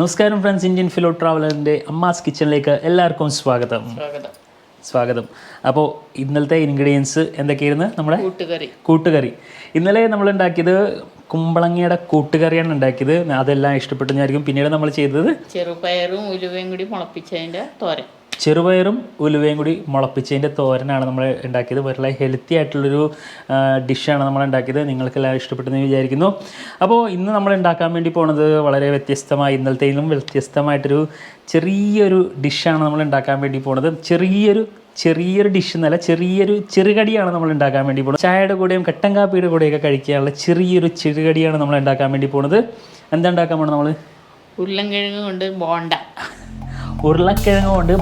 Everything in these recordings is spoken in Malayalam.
നമസ്കാരം ഫ്രണ്ട്സ്, ഇന്ത്യൻ ഫിലോ ട്രാവലറിൻ്റെ അമ്മാസ് കിച്ചണിലേക്ക് എല്ലാവർക്കും സ്വാഗതം. അപ്പോൾ ഇന്നലത്തെ ഇൻഗ്രീഡിയൻസ് എന്തൊക്കെയായിരുന്നു? നമ്മുടെ കൂട്ടുകറി. ഇന്നലെ നമ്മൾ ഉണ്ടാക്കിയത് കുമ്പളങ്ങയുടെ കൂട്ടുകറിയാണ് ഉണ്ടാക്കിയത്. അതെല്ലാം ഇഷ്ടപ്പെട്ടു വിചാരിക്കും. പിന്നീട് നമ്മൾ ചെയ്തത് ചെറുപയറും ഉലുവയും കൂടി മുളപ്പിച്ചതിൻ്റെ തോരനാണ് നമ്മൾ ഉണ്ടാക്കിയത്. വളരെ ഹെൽത്തി ആയിട്ടുള്ളൊരു ഡിഷാണ് നമ്മൾ ഉണ്ടാക്കിയത്. നിങ്ങൾക്കെല്ലാം ഇഷ്ടപ്പെട്ടെന്ന് വിചാരിക്കുന്നു. അപ്പോൾ ഇന്ന് നമ്മൾ ഉണ്ടാക്കാൻ വേണ്ടി പോണത് വളരെ വ്യത്യസ്തമായി, ഇന്നലത്തേലും വ്യത്യസ്തമായിട്ടൊരു ചെറിയൊരു ഡിഷാണ് നമ്മൾ ഉണ്ടാക്കാൻ വേണ്ടി പോണത്. ചെറിയൊരു ഡിഷ് എന്നല്ല, ചെറുകടിയാണ് നമ്മൾ ഉണ്ടാക്കാൻ വേണ്ടി പോകുന്നത്. ചായയുടെ കൂടെയും കട്ടൻ കാപ്പിയുടെ കൂടെയൊക്കെ കഴിക്കാനുള്ള ചെറുകടിയാണ് നമ്മൾ ഉണ്ടാക്കാൻ വേണ്ടി പോകുന്നത്. എന്താ ഉണ്ടാക്കാൻ പോണത്? നമ്മൾ ഉരുളക്കിഴങ്ങ് കൊണ്ട്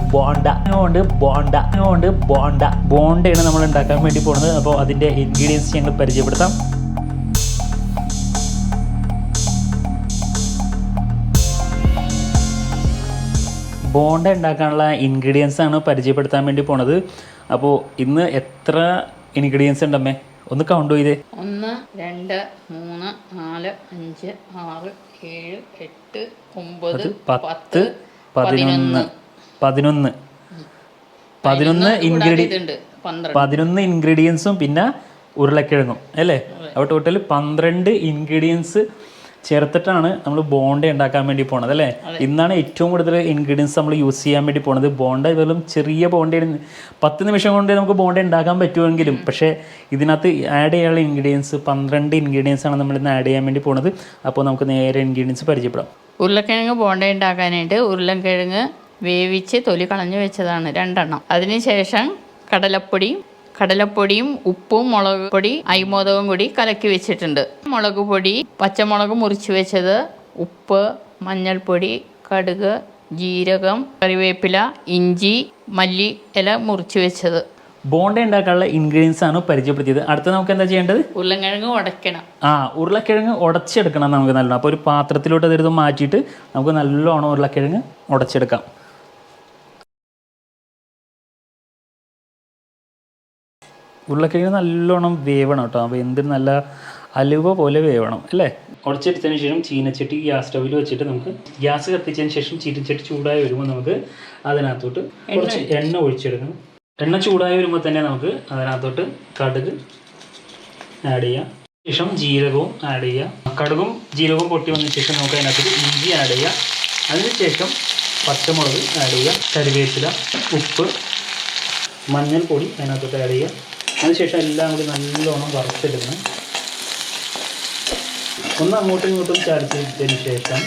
ബോണ്ടയാണ് നമ്മൾ ഉണ്ടാക്കാൻ വേണ്ടി പോകുന്നത്. അപ്പോൾ അതിൻ്റെ ഇൻഗ്രീഡിയൻസ് ഞങ്ങൾ പരിചയപ്പെടുത്താം. ബോണ്ട ഉണ്ടാക്കാനുള്ള ഇൻഗ്രീഡിയൻസ് ആണ് പരിചയപ്പെടുത്താൻ വേണ്ടി പോണത്. അപ്പോൾ ഇന്ന് എത്ര ഇൻഗ്രീഡിയൻസ് ഉണ്ടമ്മേ? ഒന്ന് കൗണ്ട് ചെയ്തേ. 1 2 3 4 5 6 7 8 9 10 11 ഇൻഗ്രീഡിയൻസും പിന്നെ ഉരുളക്കിഴങ്ങും അല്ലേ? അപ്പോൾ ടോട്ടൽ 12 ഇൻഗ്രീഡിയൻസ് ചേർത്തിട്ടാണ് നമ്മൾ ബോണ്ട ഉണ്ടാക്കാൻ വേണ്ടി പോണത് അല്ലേ? ഇന്നാണ് ഏറ്റവും കൂടുതൽ ഇൻഗ്രീഡിയൻസ് നമ്മൾ യൂസ് ചെയ്യാൻ വേണ്ടി പോണത്. ബോണ്ട വെറും ചെറിയ ബോണ്ടയാണ്, 10 നിമിഷം കൊണ്ട് നമുക്ക് ബോണ്ട ഉണ്ടാക്കാൻ പറ്റുമെങ്കിലും പക്ഷേ ഇതിനകത്ത് ആഡ് ചെയ്യാനുള്ള ഇൻഗ്രീഡിയൻസ് 12 ഇൻഗ്രീഡിയൻസ് ആണ് നമ്മൾ ഇന്ന് ആഡ് ചെയ്യാൻ വേണ്ടി പോണത്. അപ്പോൾ നമുക്ക് നേരെ ഇൻഗ്രീഡിയൻസ് പരിചയപ്പെടാം. ഉരുളക്കിഴങ്ങ് ബോണ്ട ഉണ്ടാക്കാനായിട്ട് ഉരുളക്കിഴങ്ങ് വേവിച്ച് തൊലി കളഞ്ഞു വെച്ചതാണ് 2 എണ്ണം. അതിനുശേഷം കടലപ്പൊടിയും ഉപ്പും മുളക് പൊടി അരിമോദകവും കൂടി കലക്കി വെച്ചിട്ടുണ്ട്. മുളക് പൊടി, പച്ചമുളക് മുറിച്ച് വെച്ചത്, ഉപ്പ്, മഞ്ഞൾപ്പൊടി, കടുക്, ജീരകം, കറിവേപ്പില, ഇഞ്ചി, മല്ലി ഇല മുറിച്ച് വെച്ചത്. ബോണ്ട ഉണ്ടാക്കാനുള്ള ഇൻഗ്രീഡിയൻസ് ആണ് പരിചയപ്പെടുത്തിയത്. അടുത്ത നമുക്ക് എന്താ ചെയ്യേണ്ടത്? ഉരുളക്കിഴങ്ങ് ഉടയ്ക്കണം. ഉരുളക്കിഴങ്ങ് ഉടച്ചെടുക്കണം നമുക്ക് നല്ലോണം. അപ്പോൾ ഒരു പാത്രത്തിലോട്ട് അതെടുത്ത് മാറ്റിയിട്ട് നമുക്ക് നല്ലോണം ഉരുളക്കിഴങ്ങ് ഉടച്ചെടുക്കാം. ഉരുളക്കിഴങ്ങ് നല്ലോണം വേവണം കേട്ടോ. അപ്പോൾ എന്തിന് നല്ല അലുവ പോലെ വേവണം അല്ലേ? ഉടച്ചെടുത്തതിന് ശേഷം ചീനച്ചട്ടി ഗ്യാസ് സ്റ്റവിൽ വെച്ചിട്ട് നമുക്ക് ഗ്യാസ് കത്തിച്ചതിന് ശേഷം ചീനച്ചട്ടി ചൂടായി വരുമ്പോൾ നമുക്ക് അതിനകത്തോട്ട് കുറച്ച് എണ്ണ ഒഴിച്ചെടുക്കണം. എണ്ണ ചൂടായി വരുമ്പോൾ തന്നെ നമുക്ക് അതിനകത്തോട്ട് കടുക് ആഡ് ചെയ്യാം. ശേഷം ജീരകവും ആഡ് ചെയ്യാം. കടുകും ജീരകവും പൊട്ടി വന്നതിന് ശേഷം നമുക്ക് അതിനകത്തോട്ട് ഇഞ്ചി ആഡ് ചെയ്യാം. അതിനുശേഷം പച്ചമുളക് ആഡ് ചെയ്യാം, കറിവേപ്പില, ഉപ്പ്, മഞ്ഞൾപ്പൊടി അതിനകത്തോട്ട് ആഡ് ചെയ്യാം. അതിനുശേഷം എല്ലാം കൂടി നല്ലോണം വറുത്തെടുക്കണം. ഒന്ന് അങ്ങോട്ടും ഇങ്ങോട്ടും ചാടിച്ചതിന് ശേഷം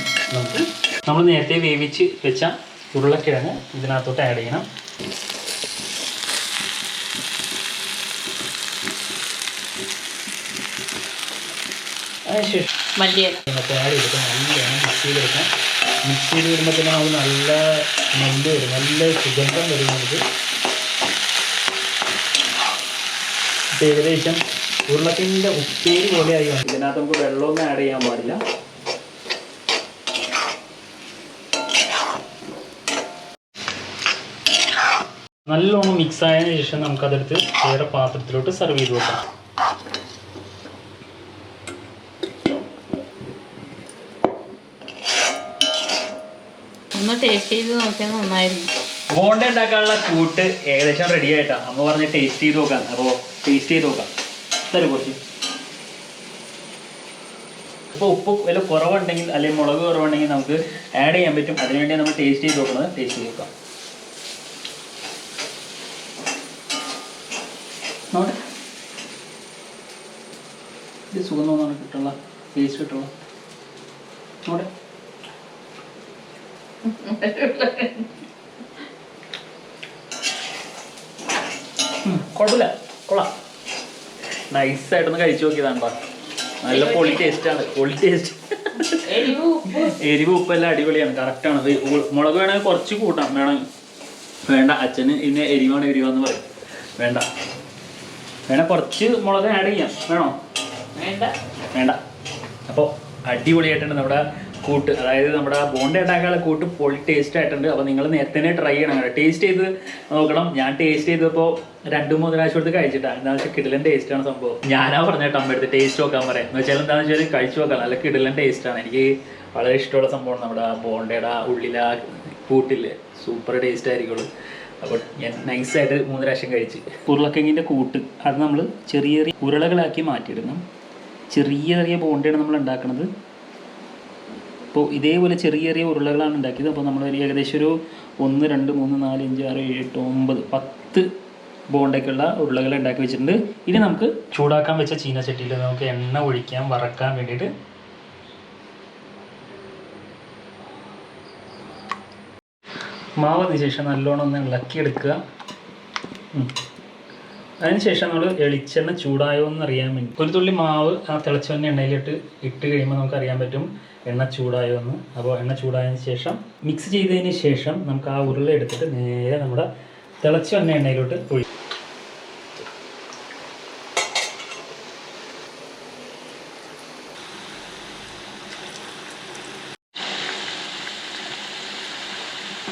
നമ്മൾ നേരത്തെ വേവിച്ച് വെച്ച ഉരുളക്കിഴങ്ങ് ഇതിനകത്തോട്ട് ആഡ് ചെയ്യണം. അതിനുശേഷം മല്ലിയിലൊക്കെ ആഡ് ചെയ്തിട്ട് നല്ലോണം മിക്സ് ചെയ്തെടുക്കാം. മിക്സ് ചെയ്ത് വരുമ്പോൾ തന്നെ നമുക്ക് നല്ല നെല്ല് വരും, നല്ല സുഗന്ധം വരും. നമുക്ക് ഏകദേശം ഉരുളക്കിഴങ്ങിൻ്റെ ഉപ്പേരി പോലെ ആയി വന്നു. ഇതിനകത്ത് നമുക്ക് വെള്ളമൊന്നും ആഡ് ചെയ്യാൻ പാടില്ല. നല്ലോണം മിക്സ് ആയതിനു ശേഷം നമുക്കതെടുത്ത് വേറെ പാത്രത്തിലോട്ട് സെർവ് ചെയ്ത് വെക്കാം. ഒന്ന് ടേസ്റ്റ് ചെയ്ത് നോക്കിയാൽ നന്നായിരുന്നു. ബോണ്ട ഉണ്ടാക്കാനുള്ള കൂട്ട് ഏകദേശം റെഡി ആയിട്ടാണ്. അമ്മ പറഞ്ഞ് ടേസ്റ്റ് ചെയ്ത് നോക്കാം. അപ്പോൾ ടേസ്റ്റ് ചെയ്ത് നോക്കാം. തരും കുറച്ച്. ഇപ്പോൾ ഉപ്പ് വില കുറവുണ്ടെങ്കിൽ അല്ലെങ്കിൽ മുളക് കുറവുണ്ടെങ്കിൽ നമുക്ക് ആഡ് ചെയ്യാൻ പറ്റും. അതിനുവേണ്ടി നമ്മൾ ടേസ്റ്റ് ചെയ്ത് നോക്കുന്നത്. ടേസ്റ്റ് ചെയ്ത് നോക്കാം. നോട്ടെ, ഇത് സുഖം തോന്നാണ് കിട്ടുള്ള ടേസ്റ്റ് കിട്ടുള്ള. നോട്ടെ, കുഴപ്പമില്ല, കൊള്ളാം. നൈസായിട്ടൊന്ന് കഴിച്ചു നോക്കിയതാണ്. നല്ല പൊളി ടേസ്റ്റാണ്. എരിവ് ഉപ്പെല്ലാം അടിപൊളിയാണ്, കറക്റ്റാണ്. മുളക് വേണമെങ്കിൽ കുറച്ച് കൂട്ടാം, വേണ്ട അച്ഛന് ഇന്ന് എരിവാന്ന് പറയും. വേണ കുറച്ച് മുളക് ആഡ് ചെയ്യാം. വേണോ? വേണ്ട. അപ്പോൾ അടിപൊളിയായിട്ടുണ്ട് നമ്മുടെ കൂട്ട്, അതായത് നമ്മുടെ ബോണ്ട ഉണ്ടാക്കാനുള്ള കൂട്ട് പൊളി ടേസ്റ്റ് ആയിട്ടുണ്ട്. അപ്പോൾ നിങ്ങൾ നേരത്തെ തന്നെ ട്രൈ ചെയ്യണം, ടേസ്റ്റ് ചെയ്ത് നോക്കണം. ഞാൻ ടേസ്റ്റ് ചെയ്തപ്പോൾ 2-3 പ്രാവശ്യം എടുത്ത് കഴിച്ചിട്ടാണ്. എന്താണെന്ന് വെച്ചാൽ കിടിലൻ ടേസ്റ്റാണ് സംഭവം. ഞാനാ പറഞ്ഞിട്ട് അമ്മ എടുത്ത് ടേസ്റ്റ് നോക്കാൻ പറയാം. എന്ന് വെച്ചാൽ എന്താണെന്ന് വെച്ചാൽ കഴിച്ചു നോക്കാം, നല്ല കിടിലൻ ടേസ്റ്റാണ്. എനിക്ക് വളരെ ഇഷ്ടമുള്ള സംഭവമാണ് നമ്മുടെ ബോണ്ടയുടെ ഉള്ളിലാ കൂട്ടില്ലേ, സൂപ്പർ ടേസ്റ്റ് ആയിരിക്കുള്ളൂ. അപ്പോൾ ഞാൻ നൈസായിട്ട് 3 പ്രാവശ്യം കഴിച്ച്. ഉരുളക്കിഴങ്ങിൻ്റെ കൂട്ട് അത് നമ്മൾ ചെറിയ ചെറിയ ഉരുളകളാക്കി മാറ്റിയിടണം. ചെറിയ ചെറിയ ബോണ്ടയാണ് നമ്മൾ ഉണ്ടാക്കുന്നത്. അപ്പോൾ ഇതേപോലെ ചെറിയ ചെറിയ ഉരുളകളാണ് ഉണ്ടാക്കിയത്. അപ്പോൾ നമ്മൾ ഏകദേശം ഒരു 1, 2, 3, 4, 5, 6, 7, 8, 9, 10 ബോണ്ടയ്ക്കുള്ള ഉരുളകൾ ഉണ്ടാക്കി വെച്ചിട്ടുണ്ട്. ഇനി നമുക്ക് ചൂടാക്കാൻ വെച്ച ചീനച്ചട്ടിയിൽ നമുക്ക് എണ്ണ ഒഴിക്കാൻ വറക്കാൻ വേണ്ടിയിട്ട് മാവതിന് ശേഷം നല്ലോണം ഒന്ന് ഇളക്കിയെടുക്കുക. അതിനുശേഷം നമ്മൾ വെളിച്ചെണ്ണ ചൂടായോ എന്ന് അറിയാൻ വേണ്ടി ഒരു തുള്ളി മാവ് ആ തിളച്ച എണ്ണയിലിട്ട് കഴിയുമ്പോൾ നമുക്ക് അറിയാൻ പറ്റും എണ്ണ ചൂടായോ എന്ന്. അപ്പോൾ എണ്ണ ചൂടായതിന് ശേഷം മിക്സ് ചെയ്തതിന് ശേഷം നമുക്ക് ആ ഉരുള എടുത്തിട്ട് നേരെ നമ്മുടെ തിളച്ച എണ്ണയിലോട്ട് ഒഴിക്കും.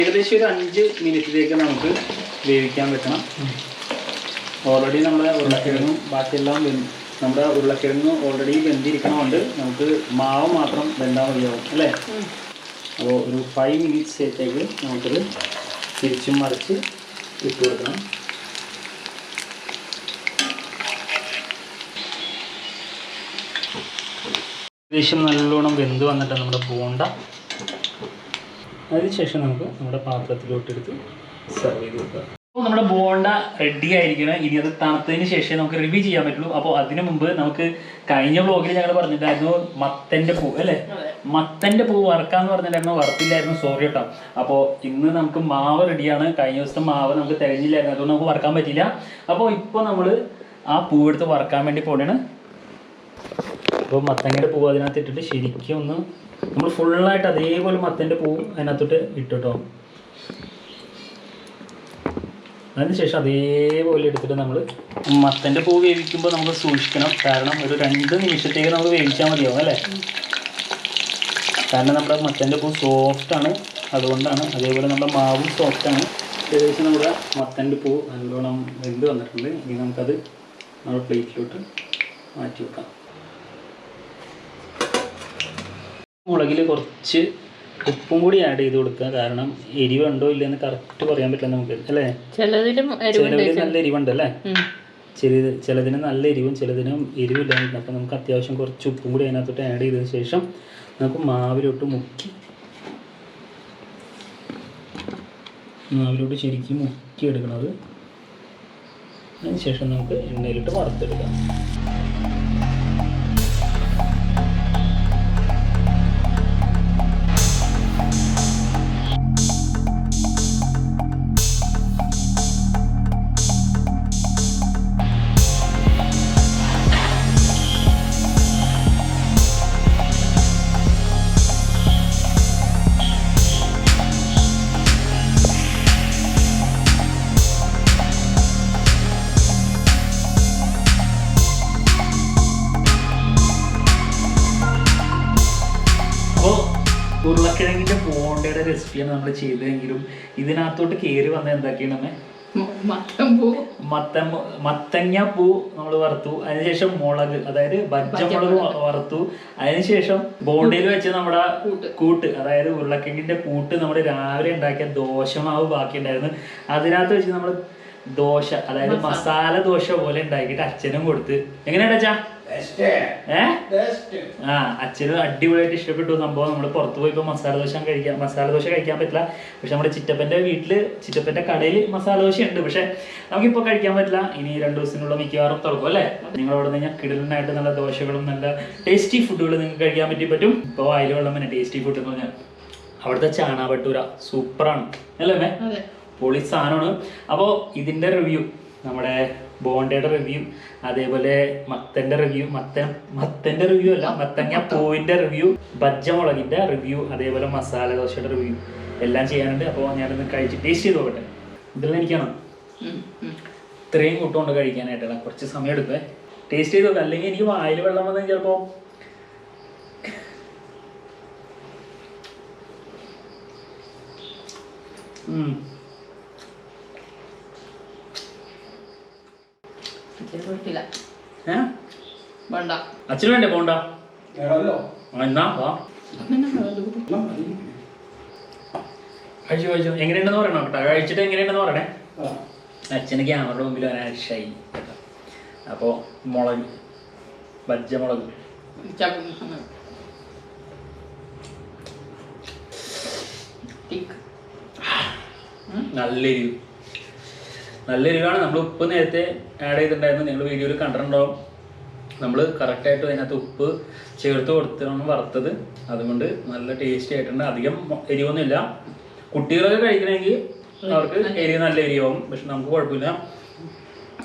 ഏകദേശം ഒരു 5 മിനിറ്റിലേക്ക് നമുക്ക് വേവിക്കാൻ വെക്കണം. ഓൾറെഡി നമ്മുടെ ഉരുളക്കിഴങ്ങും ബാക്കിയെല്ലാം നമ്മുടെ ഉരുളക്കിഴങ്ങ് ഓൾറെഡി വെന്തിരിക്കണമുണ്ട്. നമുക്ക് മാവ് മാത്രം വെന്താൽ മതിയാവും അല്ലേ? അപ്പോൾ ഒരു 5 മിനിറ്റ്സേക്ക് നമുക്കത് തിരിച്ചും മറിച്ച് ഇട്ട് കൊടുക്കണം. ഏകദേശം നല്ലോണം വെന്ത് വന്നിട്ട് നമ്മുടെ ബോണ്ട, അതിനുശേഷം നമുക്ക് നമ്മുടെ പാത്രത്തിലോട്ടെടുത്ത് സെർവ് ചെയ്ത് കൊടുക്കുക. അപ്പോൾ നമ്മുടെ ബോണ്ട റെഡി ആയിരിക്കണം. ഇനി അത് തണുത്തതിന് ശേഷം നമുക്ക് റിവ്യൂ ചെയ്യാൻ പറ്റുള്ളൂ. അപ്പോൾ അതിനു മുമ്പ് നമുക്ക് കഴിഞ്ഞ വ്ളോഗിൽ ഞങ്ങൾ പറഞ്ഞിട്ടുണ്ടായിരുന്നു മത്തൻ്റെ പൂ അല്ലേ, മത്തൻ്റെ പൂ വറക്കാന്ന് പറഞ്ഞിട്ടുണ്ടായിരുന്നു, വറുത്തില്ലായിരുന്നു, സോറി കേട്ടോ. അപ്പോൾ ഇന്ന് നമുക്ക് മാവ് റെഡിയാണ്. കഴിഞ്ഞ ദിവസത്തെ മാവ് നമുക്ക് തികഞ്ഞില്ലായിരുന്നു, അതുകൊണ്ട് നമുക്ക് വറക്കാൻ പറ്റില്ല. അപ്പോൾ ഇപ്പോൾ നമ്മൾ ആ പൂവെടുത്ത് വറക്കാൻ വേണ്ടി പോകണേണ്. അപ്പോൾ മത്തങ്ങയുടെ പൂവ് അതിനകത്ത് ഇട്ടിട്ട് ശരിക്കും ഒന്ന് നമ്മൾ ഫുള്ളായിട്ട് അതേപോലെ മത്തൻ്റെ പൂവ് അതിനകത്തോട്ട് ഇട്ടു കേട്ടോ. അതിനുശേഷം അതേപോലെ എടുത്തിട്ട് നമ്മൾ മത്തൻ്റെ പൂ വേവിക്കുമ്പോൾ നമുക്ക് സൂക്ഷിക്കണം. കാരണം ഒരു 2 നിമിഷത്തേക്ക് നമുക്ക് വേവിച്ചാൽ മതിയാവും അല്ലേ? കാരണം നമ്മുടെ മത്തൻ്റെ പൂ സോഫ്റ്റാണ്, അതുകൊണ്ടാണ്. അതേപോലെ നമ്മുടെ മാവും സോഫ്റ്റാണ്. ഏകദേശം നമ്മുടെ മത്തൻ്റെ പൂ നല്ലോണം വെന്ത് വന്നിട്ടുണ്ട്. ഇനി നമുക്കത് നമ്മുടെ പ്ലേറ്റിലോട്ട് മാറ്റി വെക്കാം. മുളകിൽ കുറച്ച് ഉപ്പും കൂടി ആഡ് ചെയ്ത് കൊടുക്കുക. കാരണം എരിവുണ്ടോ ഇല്ലെന്ന് കറക്റ്റ് പറയാൻ പറ്റില്ല നമുക്ക് അല്ലേ? ചിലതിൽ നല്ല എരിവുണ്ട് അല്ലേ, ചിലതിന് നല്ല എരിവും ചിലതിനും എരിവില്ലായിരുന്നു. അപ്പം നമുക്ക് അത്യാവശ്യം കുറച്ച് ഉപ്പും കൂടി അതിനകത്തോട്ട് ആഡ് ചെയ്തതിന് ശേഷം നമുക്ക് മാവിലോട്ട് ശരിക്കും മുക്കി എടുക്കണത്. അതിന് ശേഷം നമുക്ക് എണ്ണയിലിട്ട് വറുത്തെടുക്കാം. ഉരുളക്കിഴങ്ങിൻ്റെ ബോണ്ടയുടെ റെസിപ്പിയാണ് നമ്മൾ ചെയ്തതെങ്കിലും ഇതിനകത്തോട്ട് കയറി വന്നത് എന്തൊക്കെയാണ്? മത്തങ്ങ പൂ നമ്മൾ വറുത്തു, അതിനുശേഷം മുളക്, അതായത് പച്ചമുളക് വറുത്തു, അതിനുശേഷം ബോണ്ടയിൽ വെച്ച് നമ്മുടെ കൂട്ട്, അതായത് ഉരുളക്കിഴങ്ങിൻ്റെ കൂട്ട് നമ്മൾ രാവിലെ ഉണ്ടാക്കിയ ദോശമാവ് ബാക്കിയുണ്ടായിരുന്നു. അതിനകത്ത് വെച്ച് നമ്മൾ ദോശ, അതായത് മസാല ദോശ പോലെ ഉണ്ടാക്കിയിട്ട് അച്ഛനും കൊടുത്ത്. എങ്ങനെയാണ് അച്ഛാ? അച്ഛനും അടിപൊളിയായിട്ട് ഇഷ്ടപ്പെട്ടു സംഭവം. നമ്മൾ പുറത്ത് പോയിപ്പോൾ മസാല ദോശ കഴിക്കാൻ പറ്റില്ല. പക്ഷെ നമ്മുടെ ചിറ്റപ്പൻ്റെ വീട്ടിൽ, ചിറ്റപ്പൻ്റെ കടയിൽ മസാല ദോശ ഉണ്ട്, പക്ഷെ നമുക്കിപ്പോൾ കഴിക്കാൻ പറ്റില്ല. ഇനി 2 ദിവസത്തിനുള്ള മിക്കവാറും തുറക്കും അല്ലേ? നിങ്ങളോട് കഴിഞ്ഞാൽ കിടലിനായിട്ട് നല്ല ദോശകളും നല്ല ടേസ്റ്റി ഫുഡുകൾ നിങ്ങൾക്ക് കഴിക്കാൻ പറ്റും. ഇപ്പോൾ വായിൽ വെള്ളം തന്നെ ടേസ്റ്റി ഫുഡ് എന്ന് പറഞ്ഞാൽ അവിടുത്തെ ചാണാ ഭട്ടൂര സൂപ്പറാണ് അല്ലേ? പൊളി സാധനമാണ്. അപ്പോൾ ഇതിൻ്റെ റിവ്യൂ, നമ്മുടെ ബോണ്ടയുടെ റിവ്യൂ, അതേപോലെ മത്തൻ്റെ റിവ്യൂ, മത്തൻ്റെ റിവ്യൂ അല്ല, മത്തങ്ങ പൂവിൻ്റെ റിവ്യൂ, പച്ചമുളകിൻ്റെ റിവ്യൂ, അതേപോലെ മസാല ദോശയുടെ റിവ്യൂ എല്ലാം ചെയ്യാനുണ്ട്. അപ്പോൾ ഞാനൊന്ന് കഴിച്ച് ടേസ്റ്റ് ചെയ്ത് നോക്കട്ടെ. ഇതെല്ലാം എനിക്കാണോ ഇത്രയും കൂട്ടുകൊണ്ട് കഴിക്കാനായിട്ടല്ല, കുറച്ച് സമയം എടുക്കുവേ. ടേസ്റ്റ് ചെയ്ത് നോക്കാം, അല്ലെങ്കിൽ എനിക്ക് വായിൽ വെള്ളം വന്നാൽ ചിലപ്പോൾ വേണ്ട അച്ഛന് വേണ്ടേ പോണ്ട എന്നാ വാ കഴിച്ചു കഴിച്ചു എങ്ങനെയുണ്ടെന്ന് പറയണം കേട്ടോ കഴിച്ചിട്ട് എങ്ങനെയുണ്ടെന്ന് പറയണേ അച്ഛന് ക്യാമറയുടെ മുമ്പിൽ വരാൻ ഷൈ കേട്ടോ അപ്പോൾ മുളക് പച്ചമുളക് നല്ല എരിവ് നല്ല എരിവാണ്. നമ്മൾ ഉപ്പ് നേരത്തെ ആഡ് ചെയ്തിട്ടുണ്ടായിരുന്നു, നിങ്ങൾ വീഡിയോയിൽ കണ്ടിട്ടുണ്ടാവും. നമ്മൾ കറക്റ്റായിട്ട് അതിനകത്ത് ഉപ്പ് ചേർത്ത് കൊടുത്താണ് വറുത്തത്, അതുകൊണ്ട് നല്ല ടേസ്റ്റി ആയിട്ടുണ്ട്. അധികം എരിവൊന്നുമില്ല. കുട്ടികളൊക്കെ കഴിക്കണമെങ്കിൽ അവർക്ക് എരിവ് നല്ല എരിവാകും, പക്ഷെ നമുക്ക് കുഴപ്പമില്ല.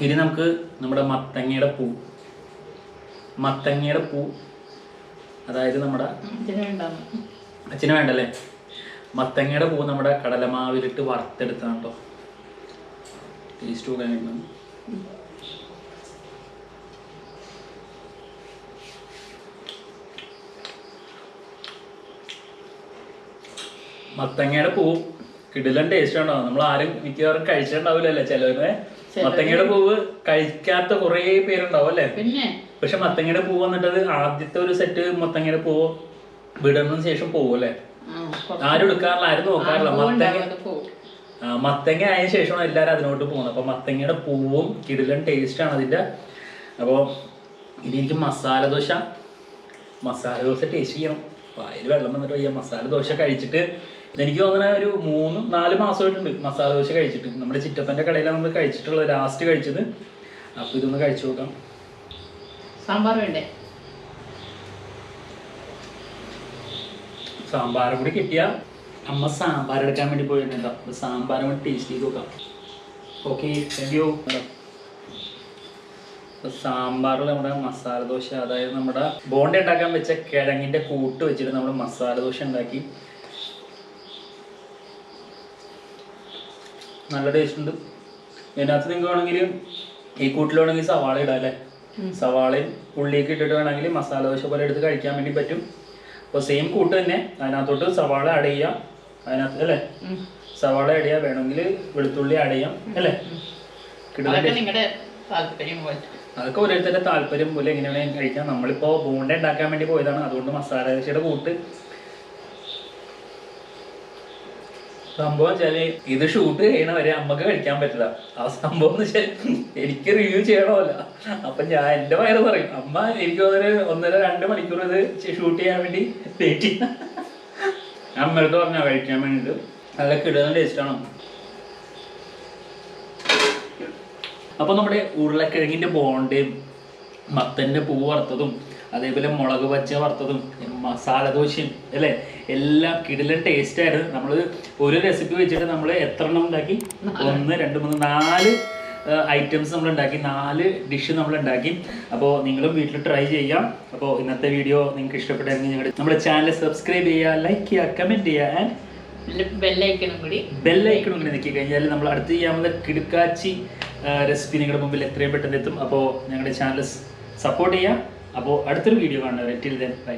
ഇനി നമുക്ക് നമ്മുടെ മത്തങ്ങയുടെ പൂ അതായത് നമ്മുടെ അച്ഛന് വേണ്ടല്ലേ, മത്തങ്ങയുടെ പൂ നമ്മുടെ കടലമാവിലിട്ട് വറുത്തെടുത്താണ് കേട്ടോ. ടേസ്റ്റ് നോക്കാനായിട്ട് മത്തങ്ങയുടെ പൂ കിടിലൻ ടേസ്റ്റ് ഉണ്ടാവും. നമ്മൾ ആരും മിക്കവാറും കഴിച്ചിട്ടുണ്ടാവില്ലല്ലേ ചിലവരെ. മത്തങ്ങയുടെ പൂവ് കഴിക്കാത്ത കുറേ പേരുണ്ടാവും അല്ലേ. പക്ഷെ മത്തങ്ങയുടെ പൂ വന്നിട്ടത് ആദ്യത്തെ ഒരു സെറ്റ് മത്തങ്ങയുടെ പൂവ് വിടുന്നതിന് ശേഷം പോവും അല്ലേ. ആരും എടുക്കാറില്ല, ആരും നോക്കാറില്ല. മത്തങ്ങ ആയതിനു ശേഷമാണ് എല്ലാവരും അതിനോട്ട് പോകുന്നത്. അപ്പൊ മത്തങ്ങയുടെ പൂവും കിടിലൻ ടേസ്റ്റ് ആണ് അതിന്റെ. അപ്പോൾ ഇനി എനിക്ക് മസാല ദോശ ടേസ്റ്റ് ചെയ്യണം. വായിൽ വെള്ളം വന്നിട്ട് വയ്യ. മസാല ദോശ കഴിച്ചിട്ട് എനിക്ക് തോന്നുന്ന ഒരു 3-4 മാസമായിട്ടുണ്ട് മസാല ദോശ കഴിച്ചിട്ട്. നമ്മുടെ ചിറ്റപ്പൻ്റെ കടയിലാണ് നമ്മൾ കഴിച്ചിട്ടുള്ളത്, ലാസ്റ്റ് കഴിച്ചത്. അപ്പൊ ഇതൊന്ന് കഴിച്ചു നോക്കാം. സാമ്പാർ വേണ്ടേ? സാമ്പാറും കൂടി കിട്ടിയ അമ്മ സാമ്പാർ എടുക്കാൻ വേണ്ടി പോയിട്ടുണ്ടോ. അപ്പൊ സാമ്പാറും കൂടി ടേസ്റ്റ് ചെയ്ത് നോക്കാം. Okay, thank you. സാമ്പാറിൽ നമ്മുടെ മസാല ദോശ, അതായത് നമ്മുടെ ബോണ്ട ഉണ്ടാക്കാൻ വെച്ച കിഴങ്ങിന്റെ കൂട്ട് വെച്ചിട്ട് നമ്മൾ മസാല ദോശ ഉണ്ടാക്കി. നല്ല ടേസ്റ്റ് ഉണ്ട്. ഇതിനകത്ത് നിങ്ങൾക്ക് വേണമെങ്കിൽ ഈ കൂട്ടിൽ വേണമെങ്കിൽ സവാള ഇടാം അല്ലേ. സവാളയും ഉള്ളിയൊക്കെ ഇട്ടിട്ട് വേണമെങ്കിൽ മസാല ദോശ പോലെ എടുത്ത് കഴിക്കാൻ വേണ്ടി പറ്റും. അപ്പോൾ സെയിം കൂട്ട് തന്നെ അതിനകത്തോട്ട് സവാള ആഡ് ചെയ്യാം അതിനകത്ത് അല്ലേ. സവാള ആഡ് ചെയ്യാം, വേണമെങ്കിൽ വെളുത്തുള്ളി ആഡ് ചെയ്യാം അല്ലേ. അതൊക്കെ ഓരോരുത്തരുടെ താല്പര്യം പോലെ എങ്ങനെ വേണമെങ്കിൽ കഴിക്കാം. നമ്മളിപ്പോൾ ബോണ്ട ഉണ്ടാക്കാൻ വേണ്ടി പോയതാണ്, അതുകൊണ്ട് മസാല ദോശയുടെ കൂട്ട്. സംഭവം വെച്ചാല് ഇത് ഷൂട്ട് ചെയ്യണ വരെ അമ്മക്ക് കഴിക്കാൻ പറ്റില്ല. ആ സംഭവം എന്ന് വെച്ചാൽ എനിക്ക് റിവ്യൂ ചെയ്യണമല്ല. അപ്പൊ ഞാൻ എന്റെ വയറ് പറയും, അമ്മ എനിക്ക് 1.5-2 മണിക്കൂർ ഇത് ഷൂട്ട് ചെയ്യാൻ വേണ്ടി വെയിറ്റ് ചെയ്യാം. അമ്മടുത്ത് പറഞ്ഞാ കഴിക്കാൻ വേണ്ടിട്ട്. നല്ല കിടുന്ന ടേസ്റ്റ് ആണ്. അപ്പൊ നമ്മുടെ ഉരുളക്കിഴങ്ങിന്റെ ബോണ്ടയും മത്തന്റെ പൂ വറുത്തതും അതേപോലെ മുളക് പച്ച വറുത്തതും മസാല ദോശയും അല്ലേ, എല്ലാം കിടിലൻ ടേസ്റ്റ് ആയിരുന്നു. നമ്മൾ ഒരു റെസിപ്പി വെച്ചിട്ട് നമ്മൾ എത്ര എണ്ണം ഉണ്ടാക്കി? 1, 2, 3, 4 ഐറ്റംസ് നമ്മൾ ഉണ്ടാക്കി, 4 ഡിഷ് നമ്മൾ ഉണ്ടാക്കി. അപ്പോൾ നിങ്ങളും വീട്ടിൽ ട്രൈ ചെയ്യാം. അപ്പോൾ ഇന്നത്തെ വീഡിയോ നിങ്ങൾക്ക് ഇഷ്ടപ്പെട്ടെങ്കിൽ നമ്മുടെ ചാനൽ സബ്സ്ക്രൈബ് ചെയ്യുക, ലൈക്ക് ചെയ്യുക, കമൻറ്റ് ചെയ്യുക, ആൻഡ് ബെല്ലൈക്കണും കൂടി നിൽക്കി കഴിഞ്ഞാൽ നമ്മൾ അടുത്ത് ചെയ്യാവുന്ന കിടുക്കാച്ചി റെസിപ്പി നിങ്ങളുടെ മുമ്പിൽ എത്രയും പെട്ടെന്ന് എത്തും. അപ്പോൾ ഞങ്ങളുടെ ചാനൽ സപ്പോർട്ട് ചെയ്യാം. അപ്പോൾ അടുത്തൊരു വീഡിയോ കാണുന്നവരെ ടിൽ ദെൻ ബൈ.